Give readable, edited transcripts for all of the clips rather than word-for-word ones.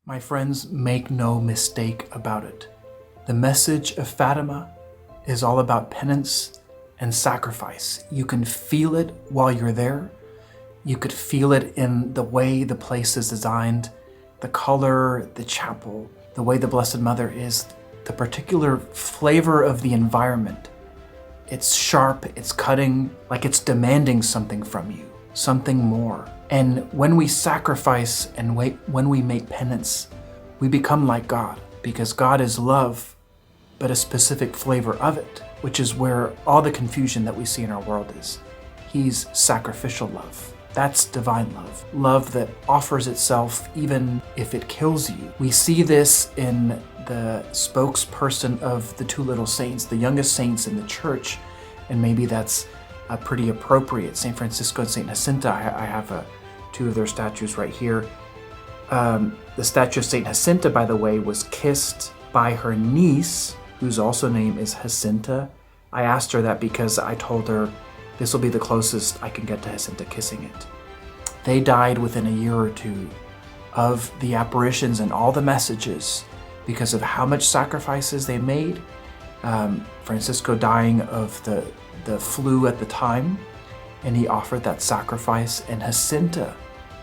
My friends, make no mistake about it. The message of Fatima is all about penance and sacrifice. You can feel it while you're there. You could feel it in the way the place is designed, the color, the chapel, the way the Blessed Mother is, the particular flavor of the environment. It's sharp, it's cutting, like it's demanding something from you, something more. And when we sacrifice and when we make penance, we become like God, because God is love, but a specific flavor of it, which is where all the confusion that we see in our world is. He's sacrificial love. That's divine love. Love that offers itself even if it kills you. We see this in the spokesperson of the two little saints, the youngest saints in the church, and maybe that's pretty appropriate. St. Francisco and St. Jacinta, I have two of their statues right here. The statue of St. Jacinta, by the way, was kissed by her niece, whose also name is Jacinta. I asked her that because I told her this will be the closest I can get to Jacinta kissing it. They died within a year or two of the apparitions and all the messages because of how much sacrifices they made. Francisco dying of the flu at the time, and he offered that sacrifice, and Jacinta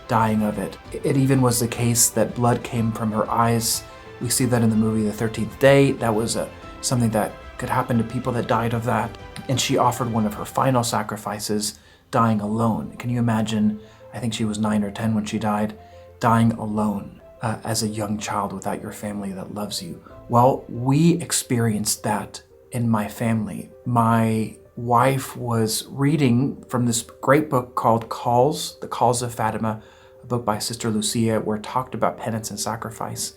dying of it. It even was the case that blood came from her eyes. We see that in the movie The 13th Day. That was something that could happen to people that died of that. And she offered one of her final sacrifices, dying alone. Can you imagine? I think she was 9 or 10 when she died, dying alone as a young child without your family that loves you. Well, we experienced that in my family. My wife was reading from this great book called Calls, The Calls of Fatima, a book by Sister Lucia, where it talked about penance and sacrifice.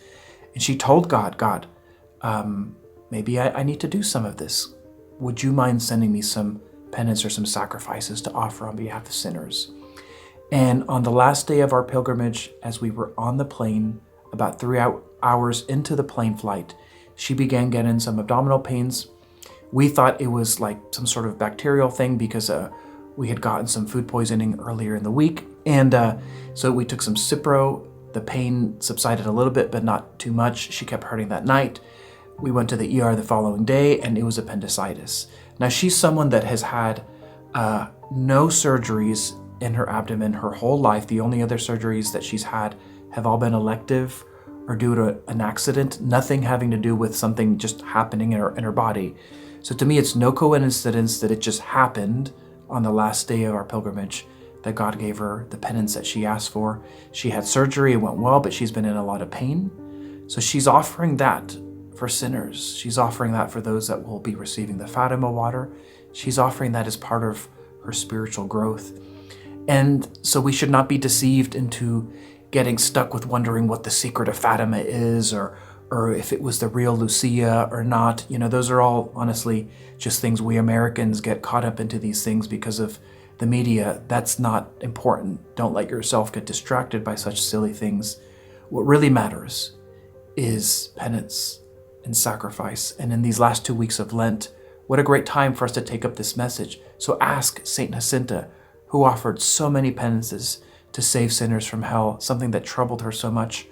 And she told God, maybe I need to do some of this. Would you mind sending me some penance or some sacrifices to offer on behalf of sinners? And on the last day of our pilgrimage, as we were on the plane, about 3 hours into the plane flight, she began getting some abdominal pains. We thought it was like some sort of bacterial thing because we had gotten some food poisoning earlier in the week. And so we took some Cipro. The pain subsided a little bit, but not too much. She kept hurting that night. We went to the ER the following day, and it was appendicitis. Now, she's someone that has had no surgeries in her abdomen her whole life. The only other surgeries that she's had have all been elective or due to an accident, nothing having to do with something just happening in her body. So to me, it's no coincidence that it just happened on the last day of our pilgrimage that God gave her the penance that she asked for. She had surgery, it went well, but she's been in a lot of pain. So she's offering that for sinners. She's offering that for those that will be receiving the Fatima water. She's offering that as part of her spiritual growth. And so we should not be deceived into getting stuck with wondering what the secret of Fatima is, or if it was the real Lucia or not. You know, those are all honestly just things we Americans get caught up into these things because of the media. That's not important. Don't let yourself get distracted by such silly things. What really matters is penance and sacrifice. And in these last 2 weeks of Lent, what a great time for us to take up this message. So ask St. Jacinta, who offered so many penances to save sinners from hell, something that troubled her so much.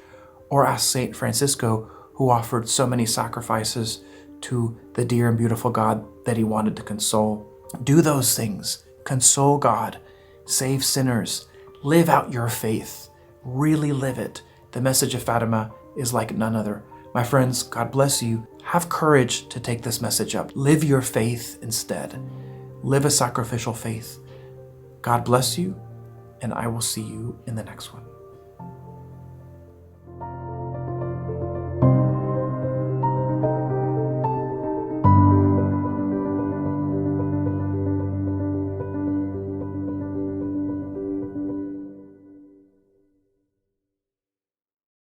Or ask St. Francisco, who offered so many sacrifices to the dear and beautiful God that he wanted to console. Do those things. Console God. Save sinners. Live out your faith. Really live it. The message of Fatima is like none other. My friends, God bless you. Have courage to take this message up. Live your faith instead. Live a sacrificial faith. God bless you, and I will see you in the next one.